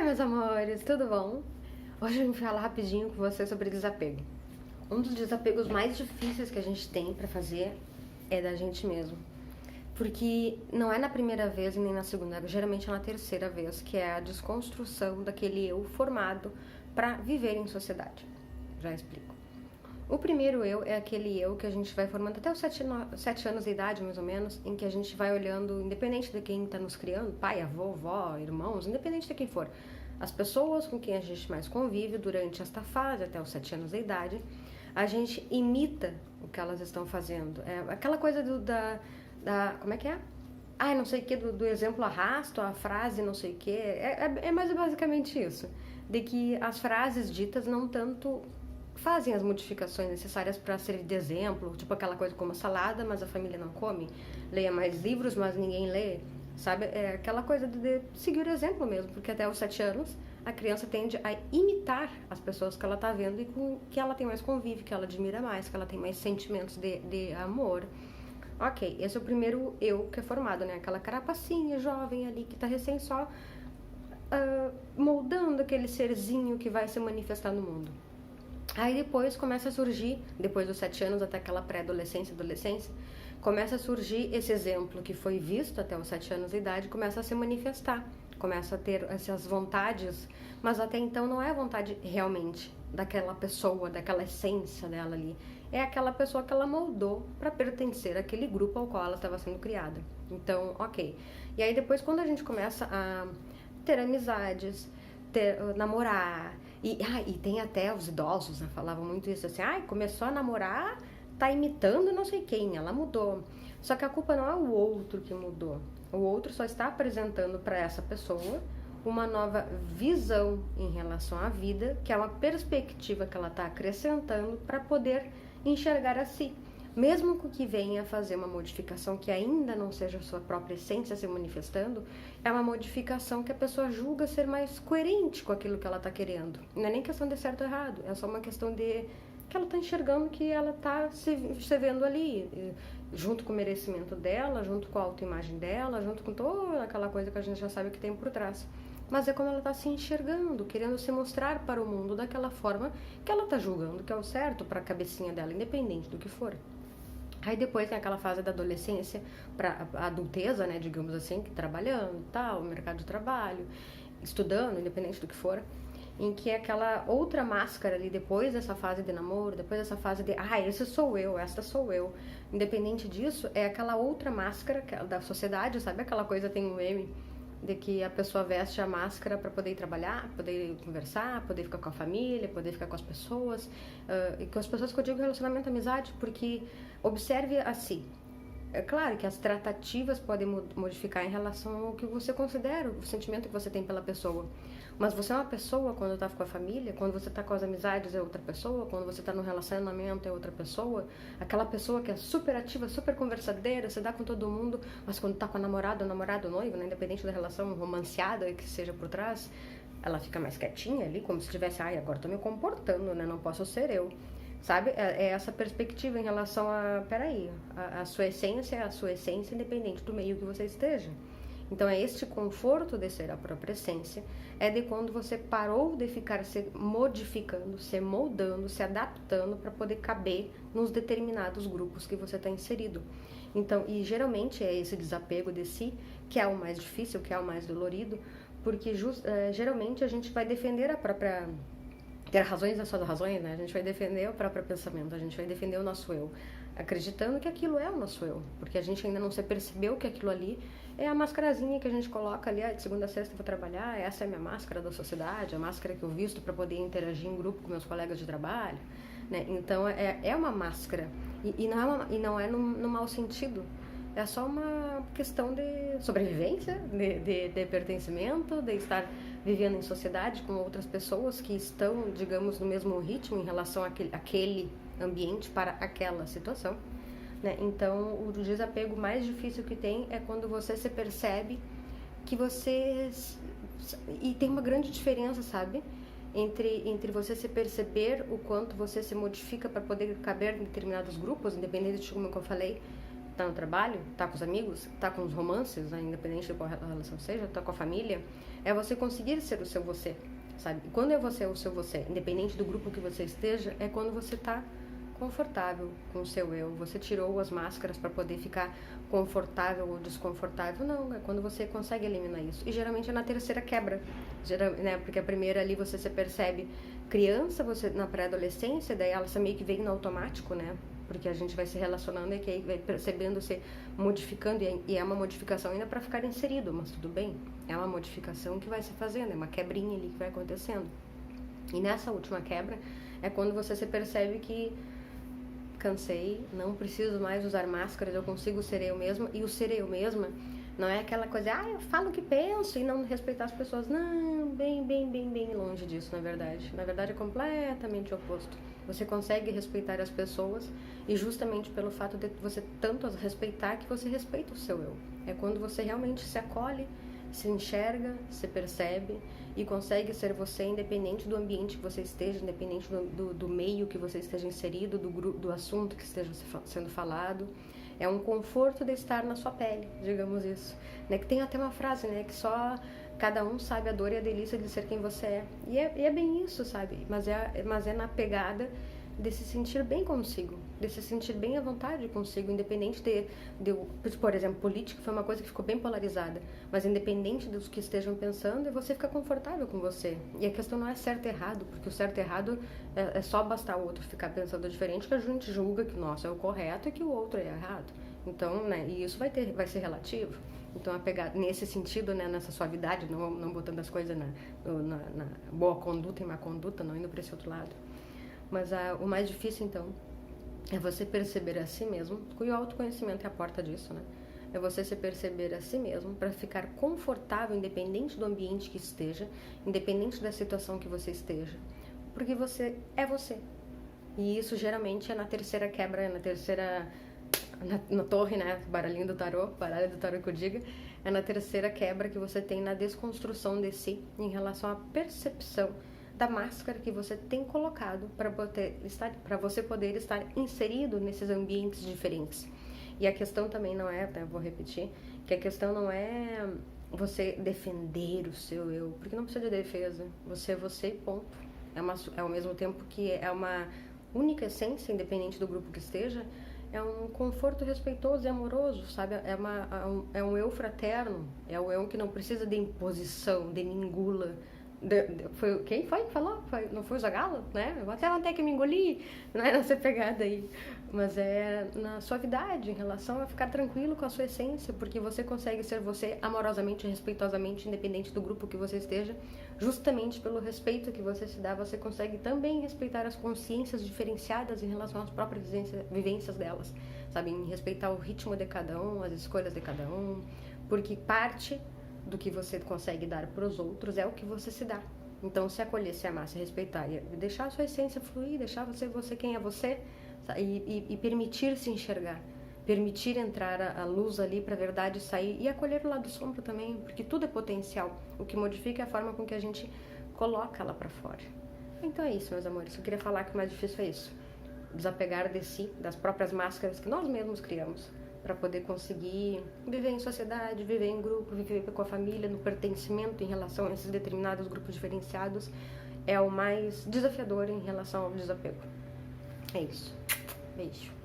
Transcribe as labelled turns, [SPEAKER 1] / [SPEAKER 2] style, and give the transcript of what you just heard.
[SPEAKER 1] Meus amores, tudo bom? Hoje eu vim falar rapidinho com você sobre desapego. Um dos desapegos mais difíceis que a gente tem pra fazer é da gente mesmo. Porque não é na primeira vez e nem na segunda, geralmente é na terceira vez, que é a desconstrução daquele eu formado pra viver em sociedade. Já explico. O primeiro eu é aquele eu que a gente vai formando até os 7 anos de idade, mais ou menos, em que a gente vai olhando, independente de quem está nos criando, pai, avô, vó, irmãos, independente de quem for, as pessoas com quem a gente mais convive durante esta fase, até os 7 anos de idade, a gente imita o que elas estão fazendo. É aquela coisa como é que é? Não sei o que, do exemplo arrasto, a frase não sei o que, é mais basicamente isso, de que as frases ditas não tanto fazem as modificações necessárias para servir de exemplo, tipo aquela coisa como a salada, mas a família não come, leia mais livros, mas ninguém lê, sabe? É aquela coisa de seguir o exemplo mesmo, porque até os 7 anos a criança tende a imitar as pessoas que ela está vendo e com que ela tem mais convívio, que ela admira mais, que ela tem mais sentimentos de amor. Ok, esse é o primeiro eu que é formado, né? Aquela carapacinha jovem ali que está recém só moldando aquele serzinho que vai se manifestar no mundo. Aí depois começa a surgir, depois dos 7 anos até aquela pré-adolescência, adolescência, começa a surgir esse exemplo que foi visto até os 7 anos de idade, começa a se manifestar, começa a ter essas vontades, mas até então não é a vontade realmente daquela pessoa, daquela essência dela ali. É aquela pessoa que ela moldou para pertencer àquele grupo ao qual ela estava sendo criada. Então, ok. E aí depois quando a gente começa a ter amizades, namorar, e tem até os idosos, né, falavam muito isso assim, começou a namorar, tá imitando não sei quem, ela mudou. Só que a culpa não é o outro que mudou, o outro só está apresentando para essa pessoa uma nova visão em relação à vida, que é uma perspectiva que ela está acrescentando para poder enxergar a si. Mesmo que venha fazer uma modificação que ainda não seja a sua própria essência se manifestando, é uma modificação que a pessoa julga ser mais coerente com aquilo que ela está querendo. Não é nem questão de certo ou errado, é só uma questão de que ela está enxergando que ela está se vendo ali, junto com o merecimento dela, junto com a autoimagem dela, junto com toda aquela coisa que a gente já sabe que tem por trás. Mas é como ela está se enxergando, querendo se mostrar para o mundo daquela forma que ela está julgando que é o certo para a cabecinha dela, independente do que for. Aí depois tem aquela fase da adolescência para a adulteza, né, digamos assim, que trabalhando, tal, mercado de trabalho, estudando, independente do que for, em que é aquela outra máscara ali depois dessa fase de namoro, depois dessa fase de, esse sou eu, esta sou eu. Independente disso, é aquela outra máscara da sociedade, sabe? Aquela coisa tem um meme de que a pessoa veste a máscara para poder ir trabalhar, poder conversar, poder ficar com a família, poder ficar com as pessoas, e com as pessoas que eu digo relacionamento, amizade, porque observe a si. É claro que as tratativas podem modificar em relação ao que você considera, o sentimento que você tem pela pessoa. Mas você é uma pessoa quando está com a família, quando você está com as amizades é outra pessoa, quando você está no relacionamento é outra pessoa. Aquela pessoa que é super ativa, super conversadeira, se dá com todo mundo, mas quando está com a namorada, o namorado, o noivo, né, independente da relação romanceada que seja por trás, ela fica mais quietinha ali, como se tivesse, agora estou me comportando, né, não posso ser eu. Sabe? É essa perspectiva em relação peraí, a sua essência é a sua essência independente do meio que você esteja. Então é este conforto de ser a própria essência, é de quando você parou de ficar se modificando, se moldando, se adaptando para poder caber nos determinados grupos que você está inserido. Então, e geralmente é esse desapego de si que é o mais difícil, que é o mais dolorido, porque geralmente a gente vai defender a própria... ter razões das suas razões, né? A gente vai defender o próprio pensamento, a gente vai defender o nosso eu, acreditando que aquilo é o nosso eu, porque a gente ainda não se percebeu que aquilo ali é a mascarazinha que a gente coloca ali, de segunda a sexta eu vou trabalhar, essa é a minha máscara da sociedade, a máscara que eu visto para poder interagir em grupo com meus colegas de trabalho, né? Então é uma máscara, e não é no mau sentido. É só uma questão de sobrevivência, de pertencimento, de estar vivendo em sociedade com outras pessoas que estão, digamos, no mesmo ritmo em relação àquele ambiente para aquela situação, né? Então, o desapego mais difícil que tem é quando você se percebe que você... E tem uma grande diferença, sabe? Entre você se perceber o quanto você se modifica para poder caber em determinados grupos, independente de como eu falei, Tá no trabalho? Tá com os amigos? Tá com os romances, né? Independente de qual relação seja, tá com a família? É você conseguir ser o seu você, sabe? E quando é você o seu você, independente do grupo que você esteja, é quando você tá confortável com o seu eu. Você tirou as máscaras para poder ficar confortável ou desconfortável. Não, é quando você consegue eliminar isso. E geralmente é na terceira quebra, né? Porque a primeira ali você se percebe criança, você na pré-adolescência, daí ela meio que vem no automático, né? Porque a gente vai se relacionando e que aí vai percebendo, se modificando, e é uma modificação ainda para ficar inserido, mas tudo bem. É uma modificação que vai se fazendo, é uma quebrinha ali que vai acontecendo. E nessa última quebra é quando você se percebe que cansei, não preciso mais usar máscaras, eu consigo ser eu mesma. E o ser eu mesma não é aquela coisa, eu falo o que penso e não respeitar as pessoas. Não, bem longe disso, na verdade. Na verdade é completamente oposto. Você consegue respeitar as pessoas e justamente pelo fato de você tanto as respeitar que você respeita o seu eu. É quando você realmente se acolhe, se enxerga, se percebe e consegue ser você independente do ambiente que você esteja, independente do meio que você esteja inserido, do assunto que esteja sendo falado. É um conforto de estar na sua pele, digamos isso. Né? Que tem até uma frase, né? Que só cada um sabe a dor e a delícia de ser quem você é. E é bem isso, sabe? Mas é na pegada de se sentir bem consigo, de se sentir bem à vontade consigo, independente por exemplo, política foi uma coisa que ficou bem polarizada, mas independente dos que estejam pensando, você fica confortável com você. E a questão não é certo e errado, porque o certo e errado é só bastar o outro ficar pensando diferente, que a gente julga que o nosso é o correto e que o outro é errado. Então, né, e isso vai ser relativo. Então, nesse sentido, né, nessa suavidade, não botando as coisas na boa conduta e má conduta, não indo para esse outro lado. Mas o mais difícil, então, é você perceber a si mesmo, e o autoconhecimento é a porta disso, né? É você se perceber a si mesmo para ficar confortável, independente do ambiente que esteja, independente da situação que você esteja, porque você é você. E isso geralmente é na terceira quebra, na torre, né? Baralho do tarô que eu diga, é na terceira quebra que você tem na desconstrução de si em relação à percepção da máscara que você tem colocado para você poder estar inserido nesses ambientes diferentes. E a questão também não é, vou repetir, que a questão não é você defender o seu eu, porque não precisa de defesa, você é você, ponto. Ao mesmo tempo que é uma única essência, independente do grupo que esteja, é um conforto respeitoso e amoroso, sabe? É um eu fraterno, é um eu que não precisa de imposição, de mingula. Quem foi que falou? Não foi o Zagalo, né? Eu até que me engoli, não é nessa pegada aí. Mas é na suavidade, em relação a ficar tranquilo com a sua essência, porque você consegue ser você amorosamente, respeitosamente, independente do grupo que você esteja. Justamente pelo respeito que você se dá, você consegue também respeitar as consciências diferenciadas em relação às próprias vivências delas, sabe? Em respeitar o ritmo de cada um, as escolhas de cada um, porque parte do que você consegue dar para os outros é o que você se dá. Então, se acolher, se amar, se respeitar e deixar a sua essência fluir, deixar você quem é você e permitir se enxergar, permitir entrar a luz ali para a verdade sair e acolher o lado sombra também, porque tudo é potencial. O que modifica é a forma com que a gente coloca ela para fora. Então é isso, meus amores. Eu queria falar que o mais difícil é isso. Desapegar de si, das próprias máscaras que nós mesmos criamos, para poder conseguir viver em sociedade, viver em grupo, viver com a família, no pertencimento em relação a esses determinados grupos diferenciados, é o mais desafiador em relação ao desapego. É isso. Beijo.